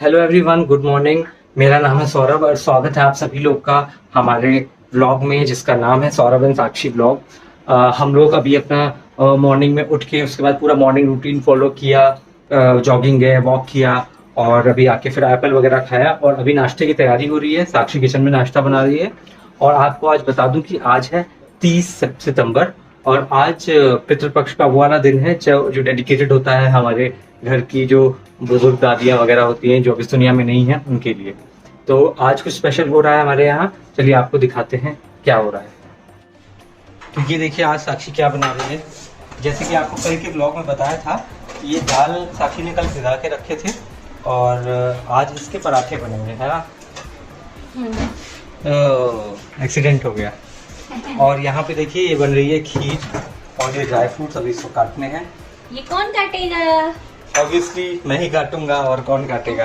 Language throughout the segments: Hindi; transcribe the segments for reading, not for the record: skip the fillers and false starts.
Hello everyone, good morning. मेरा नाम है सौरभ और स्वागत है आप सभी लोग का हमारे व्लॉग में जिसका नाम है सौरभ एंड साक्षी व्लॉग। हम लोग अभी अपना मॉर्निंग में उठ के उसके बाद पूरा मॉर्निंग रूटीन फॉलो किया, जॉगिंग गए, वॉक किया और अभी आके फिर एप्पल वगैरह खाया और अभी नाश्ते की तैयारी हो रही है। साक्षी किचन में नाश्ता बना रही है और आपको आज बता दूं कि आज है 30 सितंबर और आज पितृपक्ष का वो वाला दिन है जो डेडिकेटेड होता है हमारे घर की जो बुजुर्ग दादियाँ वगैरह होती हैं जो इस दुनिया में नहीं है उनके लिए। तो आज कुछ स्पेशल हो रहा है हमारे यहाँ, चलिए आपको दिखाते हैं क्या हो रहा है। तो ये देखिए आज साक्षी क्या बना रही है। जैसे कि आपको कल के ब्लॉग में बताया था कि ये दाल साक्षी ने कल भिगा के रखे थे और आज इसके पराठे बनेंगे, है ना। एक्सीडेंट हो गया। और यहाँ पे देखिए ये बन रही है खीर और ये ड्राई फ्रूट्स अभी इसको काटने हैं। ये कौन काटेगा? ऑब्वियसली मैं ही काटूंगा और कौन काटेगा।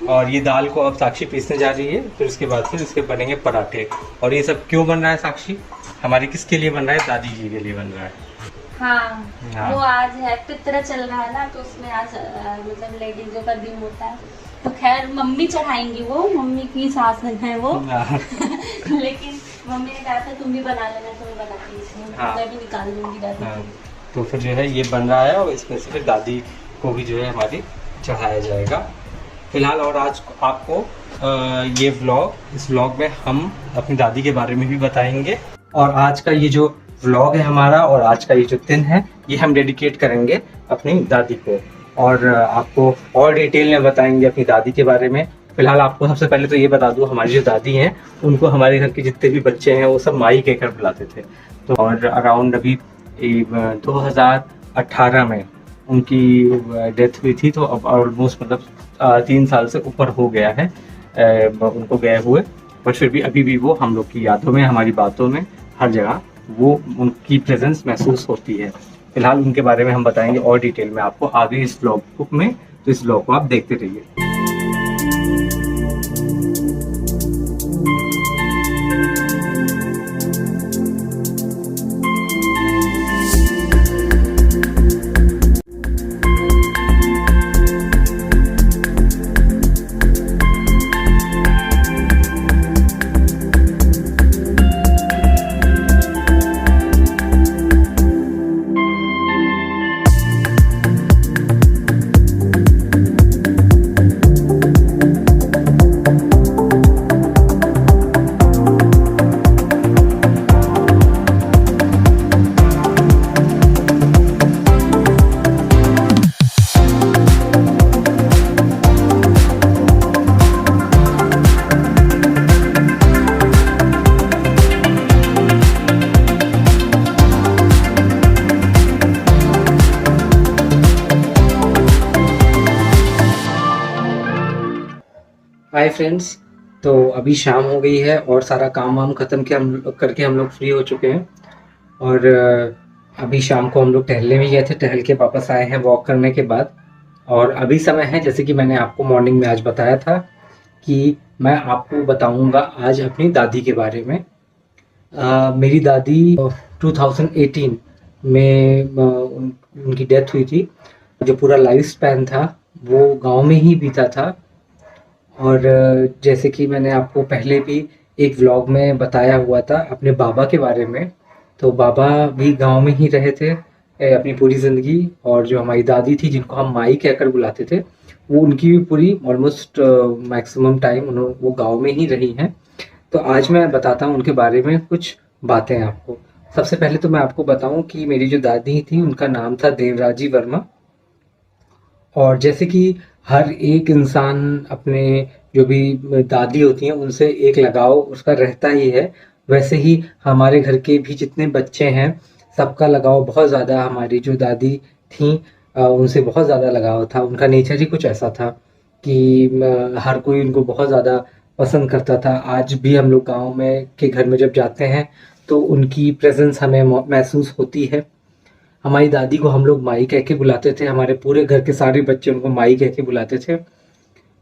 और ये दाल को अब साक्षी पीसने जा रही है, फिर उसके बाद फिर इसके बनेंगे पराठे। और ये सब क्यों बन रहा है साक्षी? हमारी किसके लिए बन रहा है? दादी जी के लिए बन रहा है। हाँ। वो आज है पितृ चल रहा है ना, तो उसमें आज मतलब लेडीजों का दिन होता है। तो खैर मम्मी चढ़ाएंगी, वो मम्मी की सास है वो। लेकिन मम्मी ने कहा था तुम भी बना लेना, तो मैं बनाती इसमें। मैं भी निकाल दूंगी दादी को। तो फिर जो है ये बन रहा है और इसमें से फिर दादी को भी जो है हमारी चढ़ाया जाएगा फिलहाल। और आज आपको ये इस व्लॉग में हम अपनी दादी के बारे में भी बताएंगे। और आज का ये जो व्लॉग है हमारा और आज का ये जो दिन है ये हम डेडिकेट करेंगे अपनी दादी को और आपको और डिटेल में बताएंगे अपनी दादी के बारे में। फिलहाल आपको सबसे पहले तो ये बता दूं, हमारी जो दादी हैं उनको हमारे घर के जितने भी बच्चे हैं वो सब माई कहकर बुलाते थे। तो और अराउंड अभी 2018 में उनकी डेथ हुई थी, तो अब ऑलमोस्ट मतलब 3 साल से ऊपर हो गया है उनको गए हुए। पर फिर भी अभी भी वो हम लोग की यादों में, हमारी बातों में, हर जगह वो उनकी प्रेजेंस महसूस होती है। फिलहाल उनके बारे में हम बताएंगे और डिटेल में आपको आगे इस व्लॉग में। तो इस व्लॉग को आप देखते रहिए। हाय फ्रेंड्स, तो अभी शाम हो गई है और सारा काम वाम ख़त्म करके हम लोग फ्री हो चुके हैं। और अभी शाम को हम लोग टहलने भी गए थे, टहल के वापस आए हैं वॉक करने के बाद। और अभी समय है, जैसे कि मैंने आपको मॉर्निंग में आज बताया था कि मैं आपको बताऊंगा आज अपनी दादी के बारे में। मेरी दादी 2018 में उनकी डेथ हुई थी। जो पूरा लाइफ स्पैन था वो गांव में ही बीता था। और जैसे कि मैंने आपको पहले भी एक व्लॉग में बताया हुआ था अपने बाबा के बारे में, तो बाबा भी गांव में ही रहे थे अपनी पूरी ज़िंदगी। और जो हमारी दादी थी जिनको हम माई कहकर बुलाते थे, वो उनकी भी पूरी ऑलमोस्ट मैक्सिमम टाइम वो गांव में ही रही हैं। तो आज मैं बताता हूँ उनके बारे में कुछ बातें आपको। सबसे पहले तो मैं आपको बताऊं कि मेरी जो दादी थी उनका नाम था देवराजी वर्मा। और जैसे कि हर एक इंसान अपने जो भी दादी होती हैं उनसे एक लगाव उसका रहता ही है, वैसे ही हमारे घर के भी जितने बच्चे हैं सबका लगाव बहुत ज़्यादा हमारी जो दादी थी उनसे बहुत ज़्यादा लगाव था। उनका नेचर ही कुछ ऐसा था कि हर कोई उनको बहुत ज़्यादा पसंद करता था। आज भी हम लोग गाँव में के घर में जब जाते हैं तो उनकी प्रेजेंस हमें महसूस होती है। हमारी दादी को हम लोग माई कह के बुलाते थे, हमारे पूरे घर के सारे बच्चे उनको माई कह के बुलाते थे।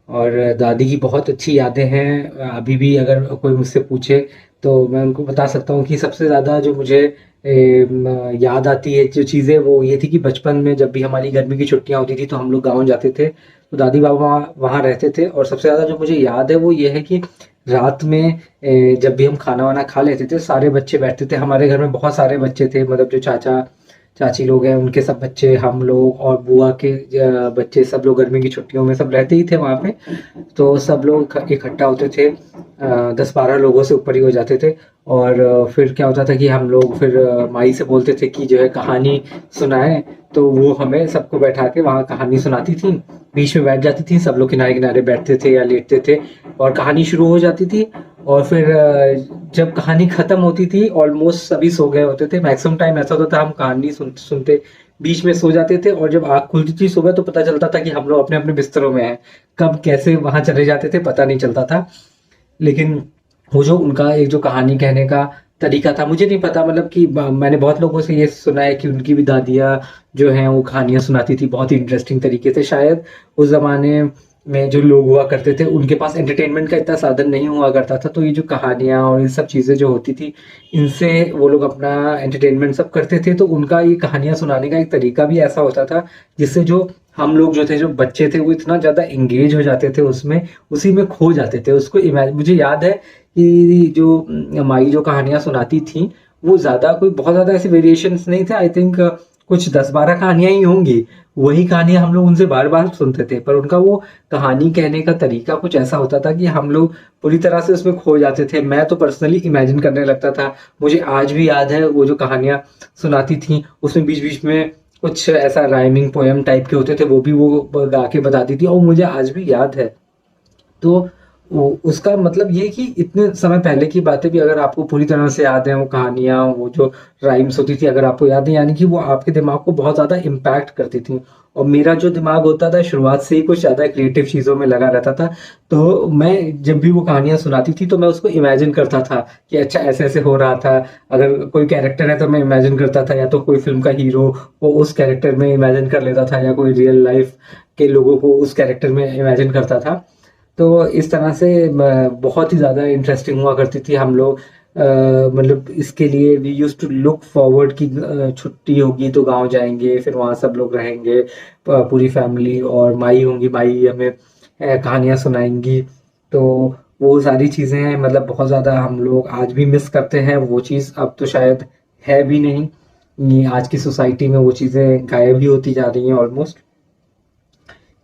और दादी की बहुत अच्छी यादें हैं। अभी भी अगर कोई मुझसे पूछे तो मैं उनको बता सकता हूँ कि सबसे ज़्यादा जो मुझे याद आती है जो चीज़ें, वो ये थी कि बचपन में जब भी हमारी गर्मी की छुट्टियां होती थी तो हम लोग गाँव जाते थे, तो दादी बाबा वहाँ रहते थे। और सबसे ज़्यादा जो मुझे याद है वो ये है कि रात में जब भी हम खाना वाना खा लेते थे, सारे बच्चे बैठते थे हमारे घर में, बहुत सारे बच्चे थे, मतलब जो चाचा चाची लोग हैं उनके सब बच्चे, हम लोग और बुआ के बच्चे, सब लोग गर्मी की छुट्टियों में सब रहते ही थे वहाँ पे। तो सब लोग इकट्ठा होते थे, 10-12 लोगों से ऊपर ही हो जाते थे। और फिर क्या होता था कि हम लोग फिर माई से बोलते थे कि जो है कहानी सुनाए, तो वो हमें सबको बैठा के वहाँ कहानी सुनाती थी, बीच में बैठ जाती थी, सब लोग किनारे किनारे बैठते थे या लेटते थे और कहानी शुरू हो जाती थी। और फिर जब कहानी खत्म होती थी, ऑलमोस्ट सभी सो गए होते थे, मैक्सिमम टाइम ऐसा होता था हम कहानी सुनते सुनते बीच में सो जाते थे, और जब आँख खुलती थी सुबह तो पता चलता था कि हम लोग अपने अपने बिस्तरों में हैं। कब कैसे वहां चले जाते थे पता नहीं चलता था। लेकिन वो जो उनका एक जो कहानी कहने का तरीका था, मुझे नहीं पता, मतलब कि मैंने बहुत लोगों से ये सुना है कि उनकी भी दादियाँ जो हैं वो कहानियां सुनाती थी बहुत ही इंटरेस्टिंग तरीके से। शायद उस जमाने में जो लोग हुआ करते थे उनके पास एंटरटेनमेंट का इतना साधन नहीं हुआ करता था, तो ये जो कहानियां और ये सब चीज़ें जो होती थी, इनसे वो लोग अपना एंटरटेनमेंट सब करते थे। तो उनका ये कहानियां सुनाने का एक तरीका भी ऐसा होता था जिससे जो हम लोग जो थे, जो बच्चे थे, वो इतना ज़्यादा एंगेज हो जाते थे उसमें, उसी में खो जाते थे उसको इमेजिन। मुझे याद है कि जो माई जो कहानियां सुनाती थी, वो ज़्यादा कोई बहुत ज़्यादा ऐसे वेरिएशंस नहीं थे, आई थिंक कुछ 10-12 कहानियां ही होंगी। वही कहानियां हम लोग उनसे बार बार सुनते थे, पर उनका वो कहानी कहने का तरीका कुछ ऐसा होता था कि हम लोग पूरी तरह से उसमें खो जाते थे। मैं तो पर्सनली इमेजिन करने लगता था। मुझे आज भी याद है वो जो कहानियां सुनाती थी, उसमें बीच बीच में कुछ ऐसा राइमिंग पोएम टाइप के होते थे, वो भी वो गा के बताती थी, और मुझे आज भी याद है। तो उसका मतलब ये कि इतने समय पहले की बातें भी अगर आपको पूरी तरह से याद है, वो कहानियां, वो जो राइम्स होती थी, अगर आपको याद है, यानी कि वो आपके दिमाग को बहुत ज्यादा इम्पैक्ट करती थी। और मेरा जो दिमाग होता था शुरुआत से ही कुछ ज्यादा क्रिएटिव चीजों में लगा रहता था, तो मैं जब भी वो कहानियां सुनाती थी तो मैं उसको इमेजिन करता था कि अच्छा ऐसे ऐसे हो रहा था। अगर कोई कैरेक्टर है तो मैं इमेजिन करता था, या तो कोई फिल्म का हीरो वो उस कैरेक्टर में इमेजिन कर लेता था, या कोई रियल लाइफ के लोगों को उस कैरेक्टर में इमेजिन करता था। तो इस तरह से बहुत ही ज़्यादा इंटरेस्टिंग हुआ करती थी हम लोग। मतलब इसके लिए we used to look forward कि छुट्टी होगी तो गांव जाएंगे, फिर वहाँ सब लोग रहेंगे, पूरी फैमिली, और माई होंगी, माई हमें कहानियाँ सुनाएंगी। तो वो सारी चीज़ें हैं, मतलब बहुत ज़्यादा हम लोग आज भी मिस करते हैं वो चीज़। अब तो शायद है भी नहीं, ये आज की सोसाइटी में वो चीज़ें गायब ही होती जा रही हैं ऑलमोस्ट।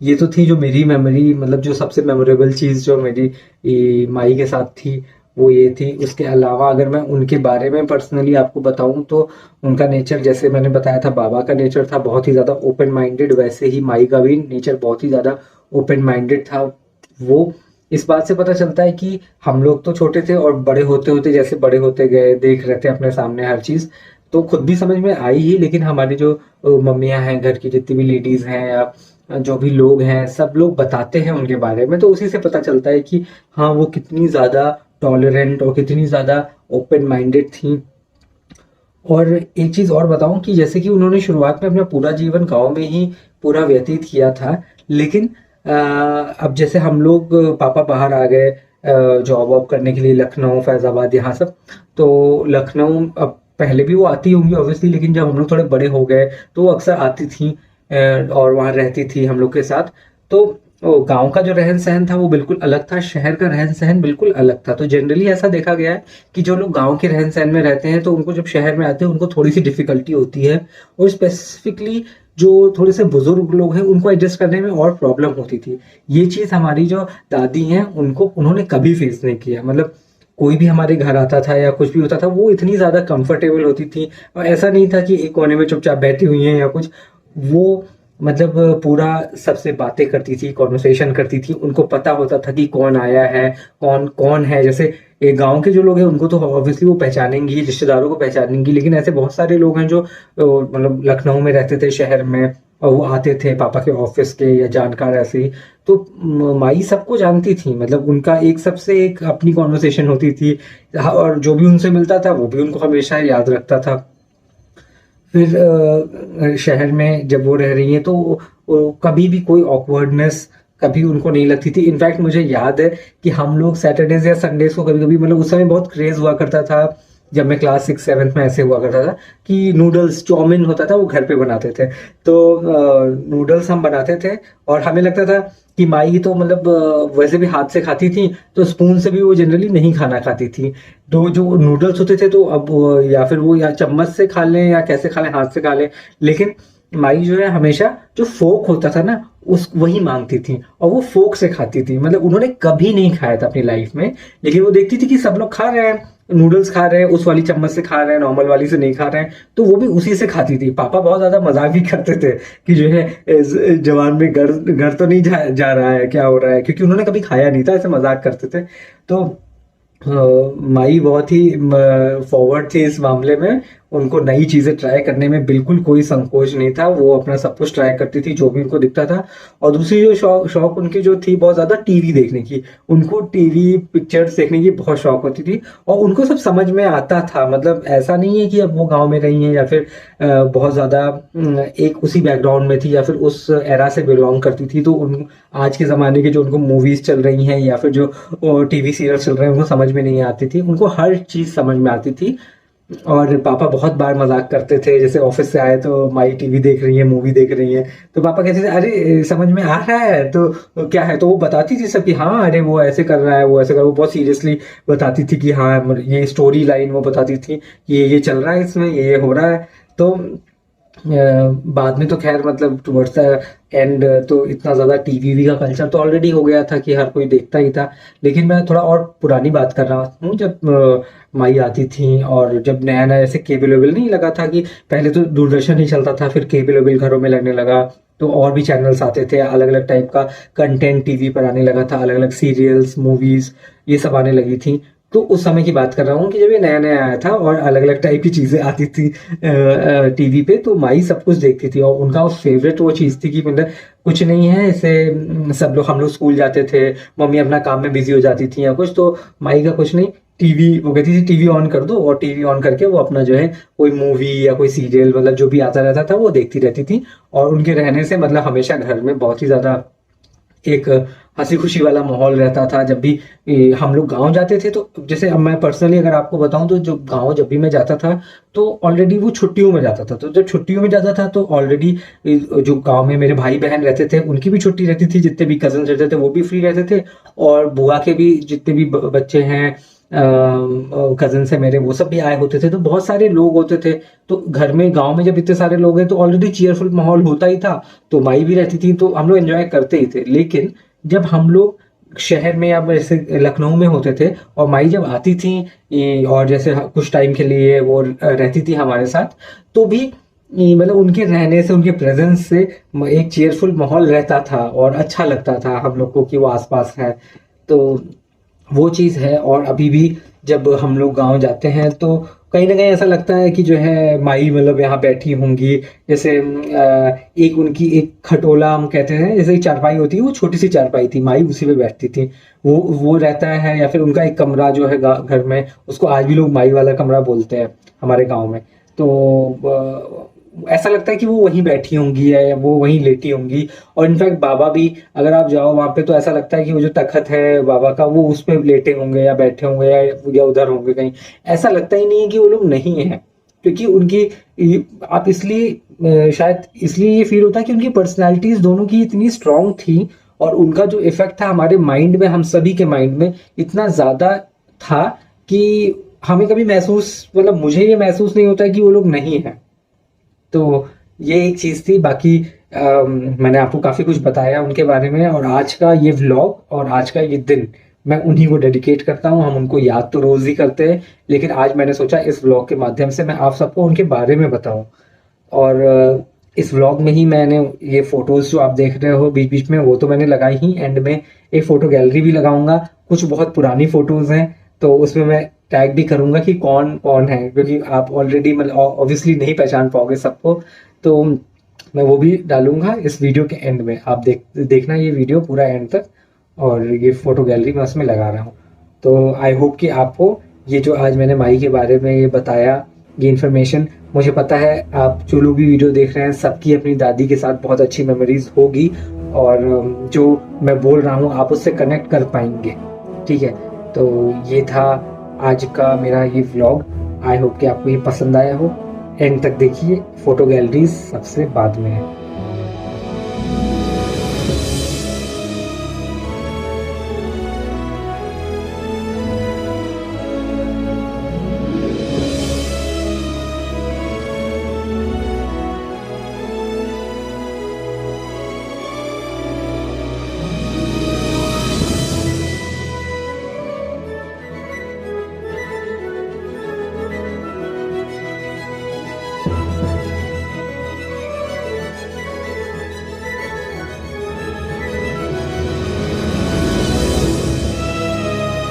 ये तो थी जो मेरी मेमोरी, मतलब जो सबसे मेमोरेबल चीज़ जो मेरी माई के साथ थी वो ये थी। उसके अलावा अगर मैं उनके बारे में पर्सनली आपको बताऊं तो उनका नेचर, जैसे मैंने बताया था, बाबा का नेचर था बहुत ही ज़्यादा ओपन माइंडेड, वैसे ही माई का भी नेचर बहुत ही ज़्यादा ओपन माइंडेड था। वो इस बात से पता चलता है कि हम लोग तो छोटे थे और बड़े होते होते जैसे बड़े होते गए, देख रहे थे अपने सामने हर चीज़, तो खुद भी समझ में आई ही। लेकिन हमारी जो मम्मियाँ हैं, घर की जितनी भी लेडीज़ हैं या जो भी लोग हैं, सब लोग बताते हैं उनके बारे में, तो उसी से पता चलता है कि हाँ वो कितनी ज़्यादा टॉलरेंट और कितनी ज़्यादा ओपन माइंडेड थी। और एक चीज़ और बताऊं कि जैसे कि उन्होंने शुरुआत में अपना पूरा जीवन गांव में ही पूरा व्यतीत किया था, लेकिन अब जैसे हम लोग, पापा बाहर आ गए जॉब वॉब करने के लिए, लखनऊ, फैज़ाबाद, यहाँ सब। तो लखनऊ अब पहले भी वो आती होंगी ऑब्वियसली, लेकिन जब हम लोग थोड़े बड़े हो गए तो वो अक्सर आती थी और वहाँ रहती थी हम लोग के साथ। तो गांव का जो रहन सहन था वो बिल्कुल अलग था, शहर का रहन सहन बिल्कुल अलग था। तो जनरली ऐसा देखा गया है कि जो लोग गांव के रहन सहन में रहते हैं तो उनको जब शहर में आते हैं उनको थोड़ी सी डिफिकल्टी होती है, और स्पेसिफिकली जो थोड़े से बुजुर्ग लोग हैं उनको एडजस्ट करने में और प्रॉब्लम होती थी। ये चीज़ हमारी जो दादी हैं उन्होंने कभी फेस नहीं किया। मतलब कोई भी हमारे घर आता था या कुछ भी होता था, वो इतनी ज़्यादा कंफर्टेबल होती थी, और ऐसा नहीं था कि एक कोने में चुपचाप बैठी हुई हैं या कुछ। वो मतलब पूरा सबसे बातें करती थी, कॉन्वर्सेशन करती थी, उनको पता होता था कि कौन आया है, कौन कौन है। जैसे एक गांव के जो लोग हैं उनको तो ऑब्वियसली वो पहचानेंगी, रिश्तेदारों को पहचानेंगी, लेकिन ऐसे बहुत सारे लोग हैं जो मतलब लखनऊ में रहते थे, शहर में, और वो आते थे पापा के ऑफिस के या जानकार ऐसे ही। तो माई सबको जानती थी, मतलब उनका एक सबसे एक अपनी कॉन्वर्सेशन होती थी, और जो भी उनसे मिलता था वो भी उनको हमेशा याद रखता था। फिर शहर में जब वो रह रही हैं तो कभी भी कोई ऑकवर्डनेस कभी उनको नहीं लगती थी। इनफैक्ट मुझे याद है कि हम लोग सैटरडेज या संडेज को कभी कभी, मतलब उस समय बहुत क्रेज हुआ करता था जब मैं क्लास 6-7 में ऐसे हुआ करता था कि नूडल्स चाउमीन होता था वो घर पे बनाते थे। तो नूडल्स हम बनाते थे और हमें लगता था कि माई तो मतलब वैसे भी हाथ से खाती थी, तो स्पून से भी वो जनरली नहीं खाना खाती थी। तो जो नूडल्स होते थे तो अब या फिर वो या चम्मच से खा लें या कैसे खा लें, हाथ से खा लें, लेकिन माई जो है हमेशा जो फोक होता था ना उस वही मांगती थी और वो फोक से खाती थी। मतलब उन्होंने कभी नहीं खाया था अपनी लाइफ में, लेकिन वो देखती थी कि सब लोग खा रहे हैं, नूडल्स खा रहे हैं, उस वाली चम्मच से खा रहे हैं, नॉर्मल वाली से नहीं खा रहे हैं, तो वो भी उसी से खाती थी। पापा बहुत ज्यादा मजाक भी करते थे कि जो है जवान में घर घर तो नहीं जा रहा है, क्या हो रहा है, क्योंकि उन्होंने कभी खाया नहीं था, ऐसे मजाक करते थे। तो माई बहुत ही फॉरवर्ड थी इस मामले में, उनको नई चीजें ट्राई करने में बिल्कुल कोई संकोच नहीं था, वो अपना सब कुछ ट्राई करती थी जो भी उनको दिखता था। और दूसरी जो शौक उनकी जो थी बहुत ज्यादा टीवी देखने की, उनको टीवी पिक्चर्स देखने की बहुत शौक होती थी और उनको सब समझ में आता था। मतलब ऐसा नहीं है कि अब वो गांव में रही हैं या फिर बहुत ज्यादा एक उसी बैकग्राउंड में थी या फिर उस एरा से बिलोंग करती थी, तो उन आज के ज़माने की जो उनको मूवीज़ चल रही हैं या फिर जो टीवी सीरियल चल रहे हैं उनको समझ में नहीं आती थी, उनको हर चीज़ समझ में आती थी। और पापा बहुत बार मजाक करते थे, जैसे ऑफिस से आए तो माई टीवी देख रही है, मूवी देख रही है, तो पापा कहते थे अरे समझ में आ रहा है तो क्या है, तो वो बताती थी सब कि हाँ अरे वो ऐसे कर रहा है, वो ऐसे कर, वो बहुत सीरियसली बताती थी कि हाँ ये स्टोरी लाइन वो बताती थी कि ये चल रहा है इसमें, ये हो रहा है। तो बाद में तो खैर मतलब टुवर्ड्स द एंड तो इतना ज़्यादा टीवी का कल्चर तो ऑलरेडी हो गया था कि हर कोई देखता ही था। लेकिन मैं थोड़ा और पुरानी बात कर रहा हूँ, जब माई आती थी और जब नया नया ऐसे केबल वेबल नहीं लगा था, कि पहले तो दूरदर्शन ही चलता था, फिर केबल वेबल घरों में लगने लगा, तो और भी चैनल्स आते थे, अलग अलग टाइप का कंटेंट टीवी पर आने लगा था, अलग अलग सीरियल्स मूवीज ये सब आने लगी थी। तो उस समय की बात कर रहा हूँ कि जब ये नया नया आया था और अलग अलग टाइप की चीजें आती थी टीवी पे, तो माई सब कुछ देखती थी और उनका फेवरेट वो चीज थी कि मतलब कुछ नहीं है ऐसे, सब लोग हम लोग स्कूल जाते थे, मम्मी अपना काम में बिजी हो जाती थी या कुछ, तो माई का कुछ नहीं, टीवी वो कहती थी टीवी ऑन कर दो, और टीवी ऑन करके वो अपना जो है कोई मूवी या कोई सीरियल मतलब जो भी आता रहता था वो देखती रहती थी। और उनके रहने से मतलब हमेशा घर में बहुत ही ज्यादा एक हंसी खुशी वाला माहौल रहता था। जब भी हम लोग गांव जाते थे, तो जैसे अब मैं पर्सनली अगर आपको बताऊं तो जो गांव जब भी मैं जाता था तो ऑलरेडी वो छुट्टियों में जाता था, तो जब छुट्टियों में जाता था तो ऑलरेडी जो गांव में मेरे भाई बहन रहते थे उनकी भी छुट्टी रहती थी, जितने भी कजन रहते थे वो भी फ्री रहते थे, और बुआ के भी जितने भी बच्चे हैं कजन से मेरे वो सब भी आए होते थे, तो बहुत सारे लोग होते थे। तो घर में गांव में जब इतने सारे लोग हैं तो ऑलरेडी चीयरफुल माहौल होता ही था, तो माई भी रहती थी, तो हम लोग एंजॉय करते ही थे। लेकिन जब हम लोग शहर में या जैसे लखनऊ में होते थे और माई जब आती थी और जैसे कुछ टाइम के लिए वो रहती थी हमारे साथ, तो भी मतलब उनके रहने से, उनके प्रेजेंस से एक चेयरफुल माहौल रहता था और अच्छा लगता था हम लोग को कि वो आसपास है। तो वो चीज़ है। और अभी भी जब हम लोग गांव जाते हैं तो कहीं ना कहीं ऐसा लगता है कि जो है माई मतलब यहाँ बैठी होंगी, जैसे एक उनकी एक खटोला हम कहते हैं, जैसे एक चारपाई होती है, वो छोटी सी चारपाई थी, माई उसी पे बैठती थी, वो रहता है। या फिर उनका एक कमरा जो है घर में, उसको आज भी लोग माई वाला कमरा बोलते हैं हमारे गाँव में। तो ऐसा लगता है कि वो वहीं बैठी होंगी या वो वहीं लेटी होंगी। और इनफैक्ट बाबा भी अगर आप जाओ वहां पे तो ऐसा लगता है कि वो जो तखत है बाबा का वो उस पे लेटे होंगे या बैठे होंगे या उधर होंगे कहीं। ऐसा लगता ही नहीं है कि वो लोग नहीं है, क्योंकि उनकी आप इसलिए शायद इसलिए ये फील होता है कि उनकी पर्सनैलिटीज दोनों की इतनी स्ट्रांग थी और उनका जो इफेक्ट था हमारे माइंड में, हम सभी के माइंड में इतना ज्यादा था कि हमें कभी महसूस, मतलब मुझे ये महसूस नहीं होता है कि वो लोग नहीं है। तो ये एक चीज थी। बाकी मैंने आपको काफी कुछ बताया उनके बारे में, और आज का ये व्लॉग और आज का ये दिन मैं उन्हीं को डेडिकेट करता हूँ। हम उनको याद तो रोज ही करते हैं, लेकिन आज मैंने सोचा इस व्लॉग के माध्यम से मैं आप सबको उनके बारे में बताऊं। और इस व्लॉग में ही मैंने ये फोटोज जो आप देख रहे हो बीच बीच में वो तो मैंने लगाई ही, एंड में एक फोटो गैलरी भी लगाऊंगा, कुछ बहुत पुरानी फोटोज हैं तो उसमें मैं टैग भी करूंगा कि कौन कौन है, क्योंकि आप ऑलरेडी मतलब ऑब्वियसली नहीं पहचान पाओगे सबको, तो मैं वो भी डालूंगा इस वीडियो के एंड में। आप देखना ये वीडियो पूरा एंड तक, और ये फोटो गैलरी मैं उसमें लगा रहा हूँ। तो आई होप कि आपको ये जो आज मैंने माई के बारे में ये बताया, ये इन्फॉर्मेशन, मुझे पता है आप जो लोग भी वीडियो देख रहे हैं सबकी अपनी दादी के साथ बहुत अच्छी मेमोरीज होगी, और जो मैं बोल रहा हूँ आप उससे कनेक्ट कर पाएंगे। ठीक है, तो ये था आज का मेरा ये व्लॉग। आई होप कि आपको ये पसंद आया हो। एंड तक देखिए, फोटो गैलरीज सबसे बाद में है।